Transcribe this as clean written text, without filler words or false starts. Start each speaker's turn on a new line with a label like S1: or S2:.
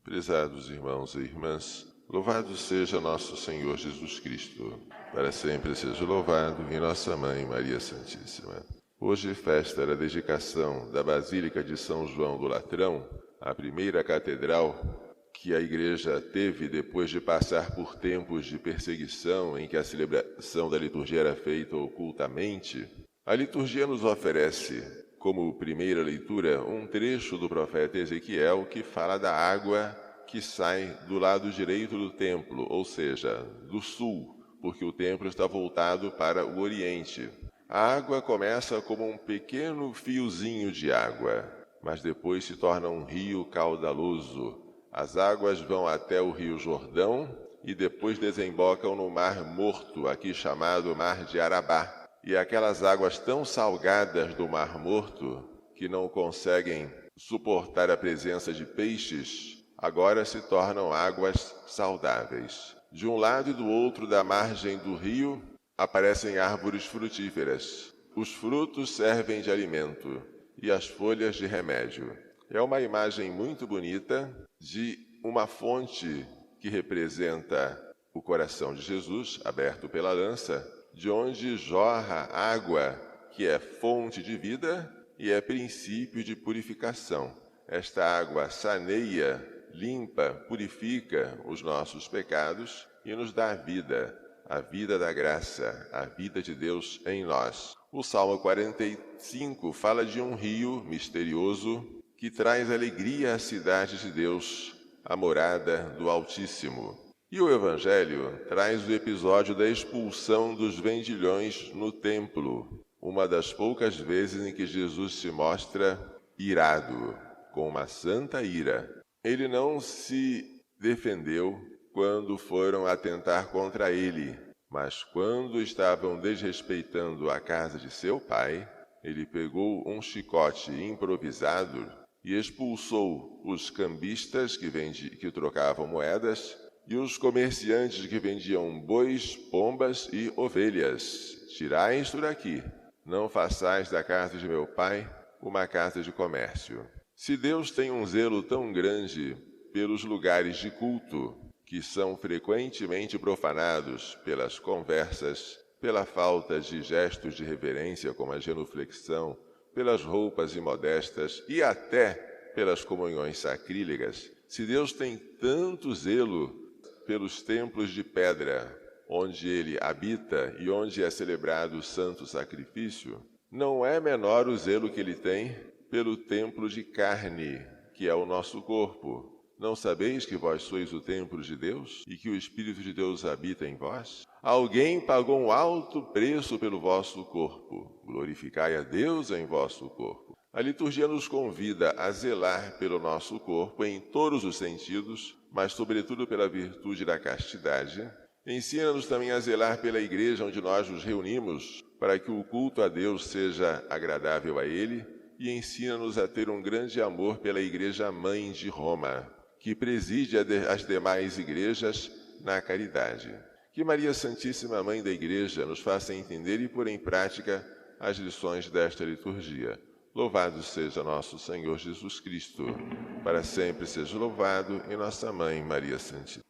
S1: Prezados irmãos e irmãs, louvado seja nosso Senhor Jesus Cristo. Para sempre seja louvado e nossa Mãe Maria Santíssima. Hoje, festa da dedicação da Basílica de São João do Latrão, a primeira catedral que a Igreja teve depois de passar por tempos de perseguição em que a celebração da liturgia era feita ocultamente. A liturgia nos oferece, como primeira leitura, um trecho do profeta Ezequiel que fala da água que sai do lado direito do templo, ou seja, do sul, porque o templo está voltado para o oriente. A água começa como um pequeno fiozinho de água, mas depois se torna um rio caudaloso. As águas vão até o Rio Jordão e depois desembocam no Mar Morto, aqui chamado Mar de Arabá. E aquelas águas tão salgadas do Mar Morto, que não conseguem suportar a presença de peixes, agora se tornam águas saudáveis. De um lado e do outro da margem do rio, aparecem árvores frutíferas. Os frutos servem de alimento e as folhas de remédio. É uma imagem muito bonita de uma fonte que representa o coração de Jesus, aberto pela lança, de onde jorra água, que é fonte de vida e é princípio de purificação. Esta água saneia, limpa, purifica os nossos pecados e nos dá a vida da graça, a vida de Deus em nós. O Salmo 45 fala de um rio misterioso que traz alegria à cidade de Deus, a morada do Altíssimo. E o Evangelho traz o episódio da expulsão dos vendilhões no templo, uma das poucas vezes em que Jesus se mostra irado, com uma santa ira. Ele não se defendeu quando foram atentar contra ele, mas quando estavam desrespeitando a casa de seu pai, ele pegou um chicote improvisado e expulsou os cambistas que trocavam moedas e os comerciantes que vendiam bois, pombas e ovelhas. Tirai isto daqui, não façais da casa de meu pai uma casa de comércio. Se Deus tem um zelo tão grande pelos lugares de culto, que são frequentemente profanados pelas conversas, pela falta de gestos de reverência como a genuflexão, pelas roupas imodestas e até pelas comunhões sacrílegas, se Deus tem tanto zelo pelos templos de pedra, onde ele habita e onde é celebrado o santo sacrifício, não é menor o zelo que ele tem pelo templo de carne, que é o nosso corpo. Não sabeis que vós sois o templo de Deus e que o Espírito de Deus habita em vós? Alguém pagou um alto preço pelo vosso corpo. Glorificai a Deus em vosso corpo. A liturgia nos convida a zelar pelo nosso corpo em todos os sentidos, mas sobretudo pela virtude da castidade. Ensina-nos também a zelar pela igreja onde nós nos reunimos, para que o culto a Deus seja agradável a Ele, e ensina-nos a ter um grande amor pela Igreja Mãe de Roma, que preside as demais igrejas na caridade. Que Maria Santíssima, Mãe da Igreja, nos faça entender e pôr em prática as lições desta liturgia. Louvado seja nosso Senhor Jesus Cristo, para sempre seja louvado, e nossa Mãe Maria Santíssima.